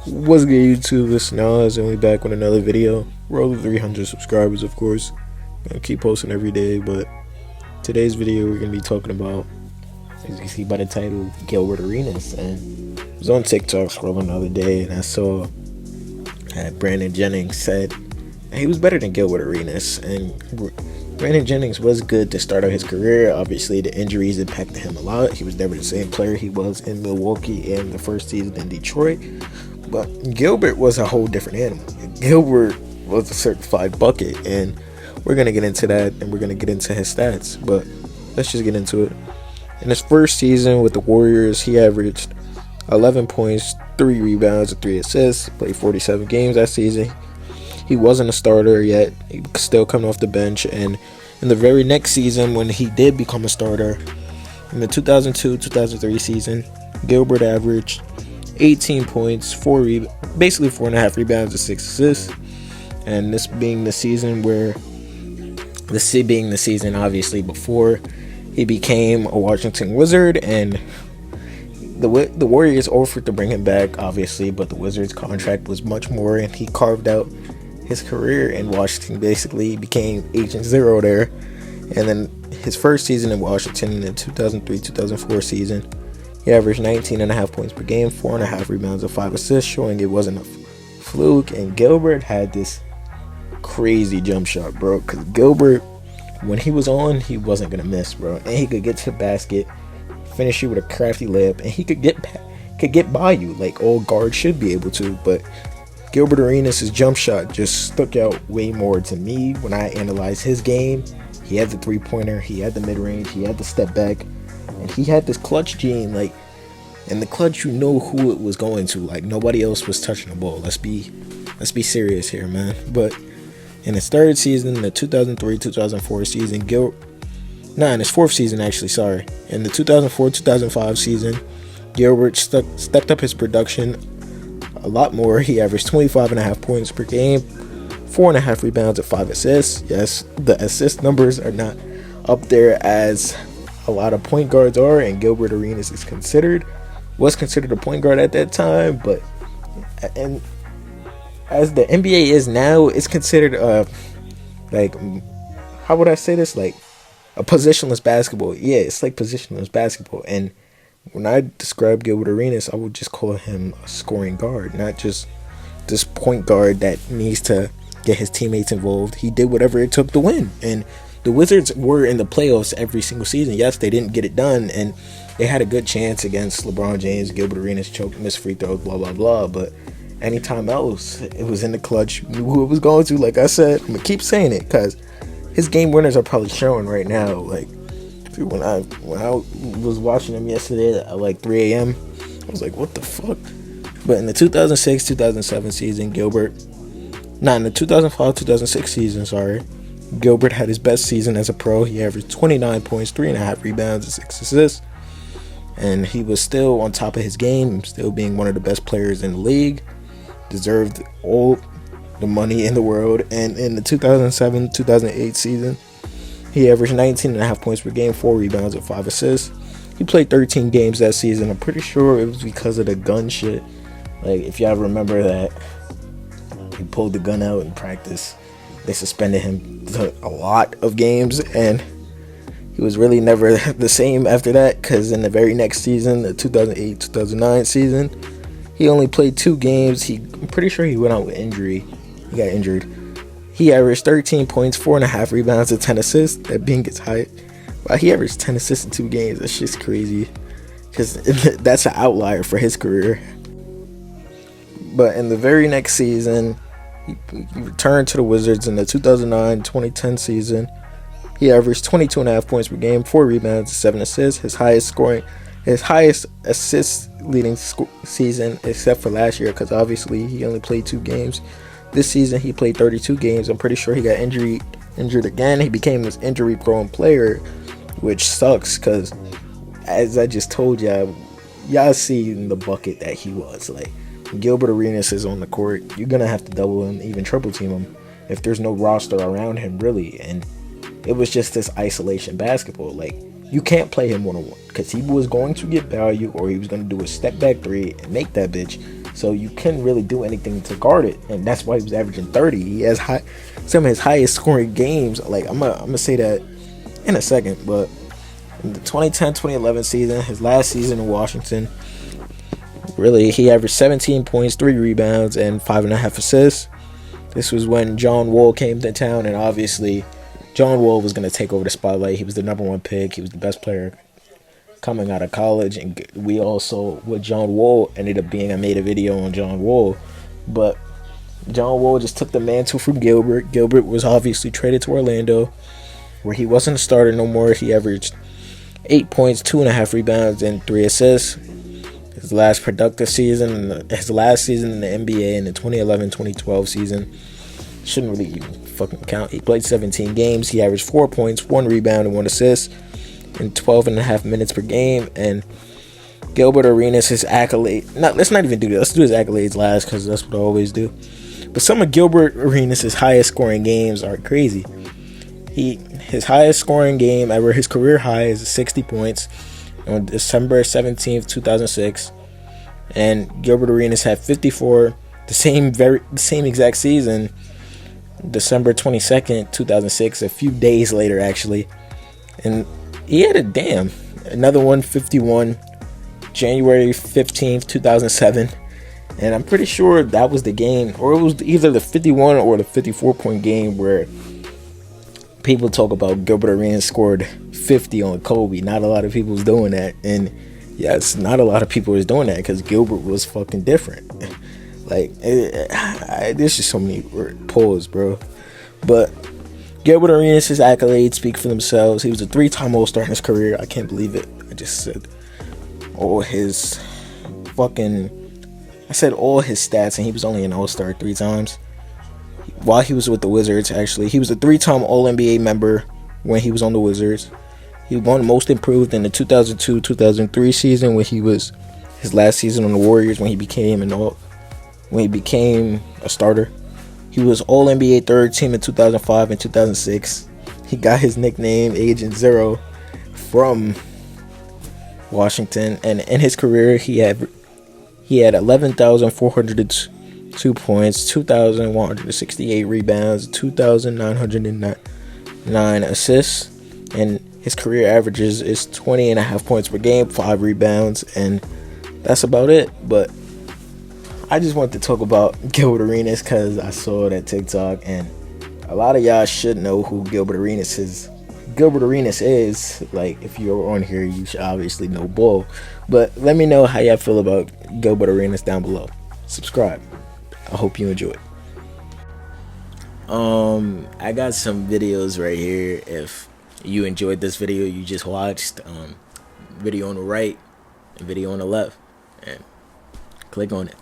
What's good, YouTube? Listen, Nas, and we back with another video. We're over 300 subscribers, of course. Gonna keep posting every day, but today's video we're gonna be talking about, as you see by the title, Gilbert Arenas. And I was on TikTok scrolling the other day, and I saw that Brandon Jennings said he was better than Gilbert Arenas, and Brandon Jennings was good to start out his career. Obviously, the injuries impacted him a lot. He was never the same player he was in Milwaukee and the first season in Detroit. But Gilbert was a whole different animal. Gilbert was a certified bucket, and we're going to get into that, and we're going to get into his stats. But let's just get into it. In his first season with the Warriors, he averaged 11 points, 3 rebounds, and 3 assists. Played 47 games that season. He wasn't a starter yet. He was still coming off the bench. And in the very next season, when he did become a starter, in the 2002-2003 season, Gilbert averaged 18 points, basically 4.5 rebounds and 6 assists. And this being the season obviously before he became a Washington Wizard, and the Warriors offered to bring him back, obviously, but the Wizards' contract was much more, and he carved out his career in Washington. Basically became Agent Zero there. And then his first season in Washington, in the 2003-2004 season, he averaged 19.5 points per game, 4.5 rebounds, and 5 assists, showing it wasn't a fluke. And Gilbert had this crazy jump shot, bro. Because Gilbert, when he was on, he wasn't gonna miss, bro. And he could get to the basket, finish you with a crafty layup, and he could get by you like all guards should be able to. But Gilbert Arenas' jump shot just stuck out way more to me when I analyzed his game. He had the three-pointer, he had the mid-range, he had the step back, and he had this clutch gene. Like, in the clutch, you know who it was going to. Like, nobody else was touching the ball. Let's be serious here, man. But in his third season, the 2003-2004 season, in his fourth season, actually, sorry. In the 2004-2005 season, Gilbert stepped up his production a lot more. He averaged 25.5 points per game, 4.5 rebounds, and 5 assists. Yes, the assist numbers are not up there as a lot of point guards are, and Gilbert Arenas was considered a point guard at that time. But and as the NBA is now, it's considered like, how would I say this, like a positionless basketball. Yeah, it's like positionless basketball. And when I describe Gilbert Arenas, I would just call him a scoring guard, not just this point guard that needs to get his teammates involved. He did whatever it took to win. And the Wizards were in the playoffs every single season. Yes, they didn't get it done, and they had a good chance against LeBron James. Gilbert Arenas choked, missed free throws, blah, blah, blah. But anytime else, it was in the clutch. Knew who it was going to. Like I said, I'm going to keep saying it because his game winners are probably showing right now. Like, when I was watching him yesterday at like 3 a.m., I was like, what the fuck? But in the 2006-2007 season, in the 2005-2006 season, sorry, Gilbert had his best season as a pro. He averaged 29 points, 3.5 rebounds, and 6 assists. And he was still on top of his game, still being one of the best players in the league. Deserved all the money in the world. And in the 2007-2008 season, he averaged 19.5 points per game, 4 rebounds, and 5 assists. He played 13 games that season. I'm pretty sure it was because of the gun shit. Like, if y'all remember that, he pulled the gun out in practice. They suspended him a lot of games, and he was really never the same after that, because in the very next season, the 2008-2009 season, he only played 2 games. I'm pretty sure he went out with injury. He got injured. He averaged 13 points, 4.5 rebounds, and 10 assists. That being his height. Wow, he averaged 10 assists in 2 games. That's just crazy, because that's an outlier for his career. But in the very next season, he returned to the Wizards in the 2009-2010 season. He averaged 22.5 points per game, 4 rebounds, and 7 assists. His highest assist leading season, except for last year, because obviously he only played 2 games. This season he played 32 games. I'm pretty sure he got injured again. He became this injury-prone player, which sucks, because as I just told y'all see in the bucket that he was. Like, Gilbert Arenas is on the court, you're gonna have to double him, even triple team him, if there's no roster around him, really. And it was just this isolation basketball. Like, you can't play him one-on-one, because he was going to get value, or he was going to do a step back 3 and make that bitch. so you couldn't really do anything to guard it, and that's why he was averaging 30. He has some of his highest scoring games. Like I'm gonna say that in a second, but in the 2010-2011 season, his last season in Washington, really he averaged 17 points, 3 rebounds, and 5.5 assists. This was when John Wall came to town, and obviously John Wall was going to take over the spotlight. He was the number 1 pick. He was the best player coming out of college, and we also, with John Wall, ended up being, I made a video on John Wall, but John Wall just took the mantle from Gilbert. Gilbert was obviously traded to Orlando, where he wasn't a starter no more. He averaged 8 points, 2.5 rebounds, and 3 assists. His last productive season, his last season in the NBA in the 2011-2012 season, shouldn't really even fucking count. He played 17 games. He averaged 4 points, 1 rebound, and 1 assist in 12.5 minutes per game. And Gilbert Arenas, his accolade. Let's not even do that. Let's do his accolades last, because that's what I always do. But some of Gilbert Arenas' highest scoring games are crazy. His highest scoring game ever, his career high, is 60 points on December 17th, 2006. And Gilbert Arenas had 54 the same exact season, December 22nd, 2006, a few days later actually. And he had another 151 January 15th, 2007. And I'm pretty sure that was the game, or it was either the 51 or the 54 point game where people talk about Gilbert Arenas scored 50 on Kobe. Not a lot of people was doing that. And yes, not a lot of people was doing that because Gilbert was fucking different. Like, there's just so many pulls, bro. But Gilbert Arenas' accolades speak for themselves. He was a 3-time All-Star in his career. I can't believe it. I said all his stats, and he was only an All-Star 3 times. While he was with the Wizards, actually. He was a 3-time All-NBA member when he was on the Wizards. He won Most Improved in the 2002-2003 season, when he was his last season on the Warriors, when he became a starter. He was All-NBA third team in 2005 and 2006. He got his nickname Agent Zero from Washington, and in his career he had 11,402 points, 2,168 rebounds, 2,909 assists, and his career averages is 20.5 points per game, 5 rebounds, and that's about it. But I just want to talk about Gilbert Arenas because I saw that TikTok, and a lot of y'all should know who Gilbert Arenas is. Like, if you're on here, you should obviously know ball. But let me know how y'all feel about Gilbert Arenas down below. Subscribe. I hope you enjoy. I got some videos right here. If you enjoyed this video you just watched, video on the right and video on the left, and click on it.